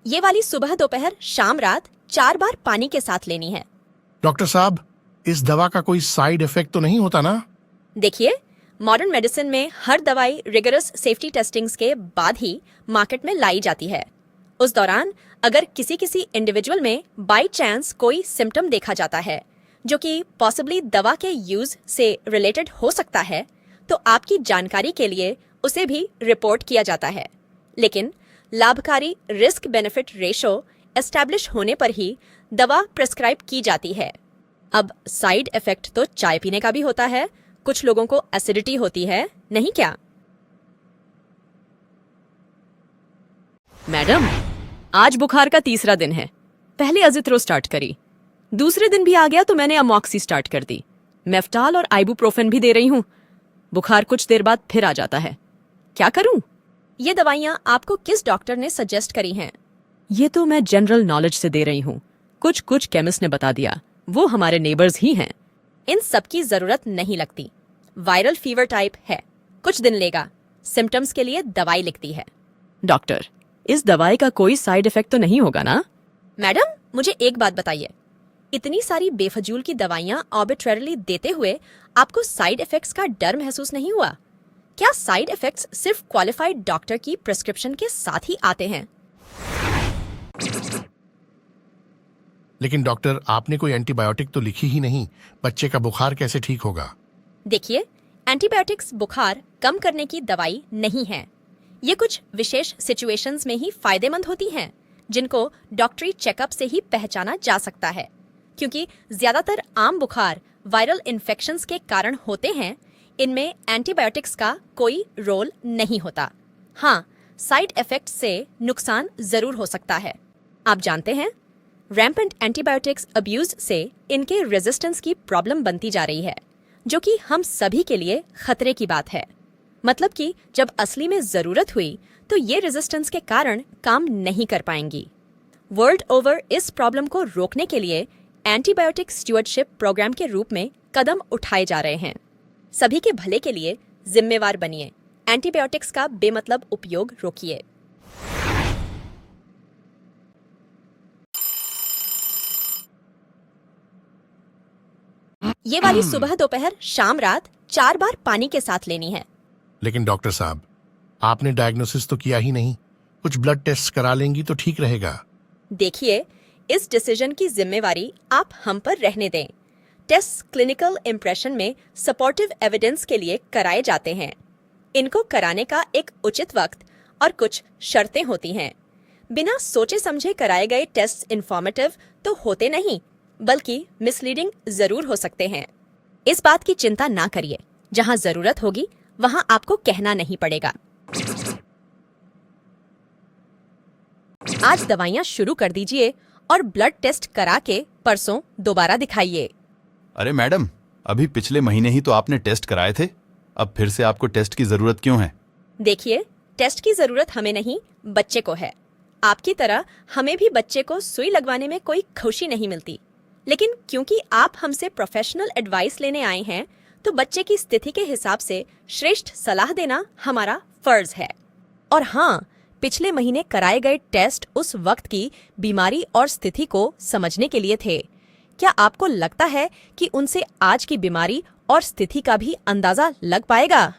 ये वाली सुबह दोपहर शाम रात 4 बार पानी के साथ लेनी है। डॉक्टर साहब, इस दवा का कोई साइड इफेक्ट तो नहीं होता ना? देखिए, मॉडर्न मेडिसिन में हर दवाई रिगरस सेफ्टी टेस्टिंग्स के बाद ही मार्केट में लाई जाती है। उस दौरान अगर किसी इंडिविजुअल में बाय चांस कोई सिम्टम देखा जाता है जो कि पॉसिबली दवा के यूज से रिलेटेड हो सकता है, तो आपकी जानकारी के लिए उसे भी रिपोर्ट किया जाता है। लेकिन लाभकारी रिस्क बेनिफिट रेशो एस्टैब्लिश होने पर ही दवा प्रिस्क्राइब की जाती है। अब साइड इफेक्ट तो चाय पीने का भी होता है। कुछ लोगों को एसिडिटी होती है, नहीं क्या? मैडम, आज बुखार का तीसरा दिन है। पहले अजिथ्रो स्टार्ट करी, दूसरे दिन भी आ गया तो मैंने अमॉक्सी स्टार्ट कर दी। मेफ्टाल और आइबुप्रोफेन भी दे रही हूँ। बुखार कुछ देर बाद फिर आ जाता है। क्या करूं? ये दवाइयाँ आपको किस डॉक्टर ने सजेस्ट करी हैं? ये तो मैं जनरल नॉलेज से दे रही हूँ। कुछ केमिस्ट ने बता दिया, वो हमारे नेबर्स ही हैं। इन सब की जरूरत नहीं लगती। वायरल फीवर टाइप है, कुछ दिन लेगा, सिम्टम्स के लिए दवाई लिखती है। डॉक्टर, इस दवाई का कोई साइड इफेक्ट तो नहीं होगा ना? मैडम, मुझे एक बात बताइए, इतनी सारी बेफजूल की दवाइयाँ आर्बिट्रेरली देते हुए आपको साइड इफेक्ट्स का डर महसूस नहीं हुआ? क्या साइड इफेक्ट्स सिर्फ क्वालिफाइड डॉक्टर की प्रिस्क्रिप्शन के साथ ही आते हैं? लेकिन डॉक्टर, आपने कोई एंटीबायोटिक तो लिखी ही नहीं। बच्चे का बुखार कैसे ठीक होगा? देखिए, एंटीबायोटिक्स बुखार कम करने की दवाई नहीं है। ये कुछ विशेष सिचुएशंस में ही फायदेमंद होती हैं, जिनको डॉक्टरी चेकअप से ही पहचाना जा सकता है। क्योंकि ज्यादातर आम बुखार वायरल इन्फेक्शंस के कारण होते हैं, इनमें एंटीबायोटिक्स का कोई रोल नहीं होता। हाँ, साइड इफेक्ट से नुकसान जरूर हो सकता है। आप जानते हैं, रैम्पेंट एंटीबायोटिक्स अब्यूज से इनके रेजिस्टेंस की प्रॉब्लम बनती जा रही है, जो कि हम सभी के लिए खतरे की बात है। मतलब कि जब असली में जरूरत हुई तो ये रेजिस्टेंस के कारण काम नहीं कर पाएंगी। वर्ल्ड ओवर इस प्रॉब्लम को रोकने के लिए एंटीबायोटिक स्टुअर्डशिप प्रोग्राम के रूप में कदम उठाए जा रहे हैं। सभी के भले के लिए जिम्मेवार बनिए। एंटीबायोटिक्स का बेमतलब उपयोग रोकिए। ये वाली सुबह दोपहर शाम रात 4 बार पानी के साथ लेनी है। लेकिन डॉक्टर साहब, आपने डायग्नोसिस तो किया ही नहीं। कुछ ब्लड टेस्ट करा लेंगी तो ठीक रहेगा। देखिए, इस डिसीजन की जिम्मेवारी आप हम पर रहने दें। टेस्ट क्लिनिकल इंप्रेशन में सपोर्टिव एविडेंस के लिए कराए जाते हैं। इनको कराने का एक उचित वक्त और कुछ शर्तें होती हैं। बिना सोचे समझे कराए गए टेस्ट इंफॉर्मेटिव तो होते नहीं, बल्कि मिसलीडिंग जरूर हो सकते हैं। इस बात की चिंता ना करिए, जहां जरूरत होगी वहां आपको कहना नहीं पड़ेगा। आज दवाइयां शुरू कर दीजिए और ब्लड टेस्ट करा के परसों दोबारा दिखाइए। अरे मैडम, अभी पिछले महीने ही तो आपने टेस्ट कराए थे। अब फिर से आपको टेस्ट की जरूरत क्यों है? देखिए, टेस्ट की जरूरत हमें नहीं, बच्चे को है। आपकी तरह हमें भी बच्चे को सुई लगवाने में कोई खुशी नहीं मिलती, लेकिन क्योंकि आप हमसे प्रोफेशनल एडवाइस लेने आए हैं, तो बच्चे की स्थिति के हिसाब से श्रेष्ठ सलाह देना हमारा फर्ज है। और हाँ, पिछले महीने कराए गए टेस्ट उस वक्त की बीमारी और स्थिति को समझने के लिए थे। क्या आपको लगता है कि उनसे आज की बीमारी और स्थिति का भी अंदाजा लग पाएगा?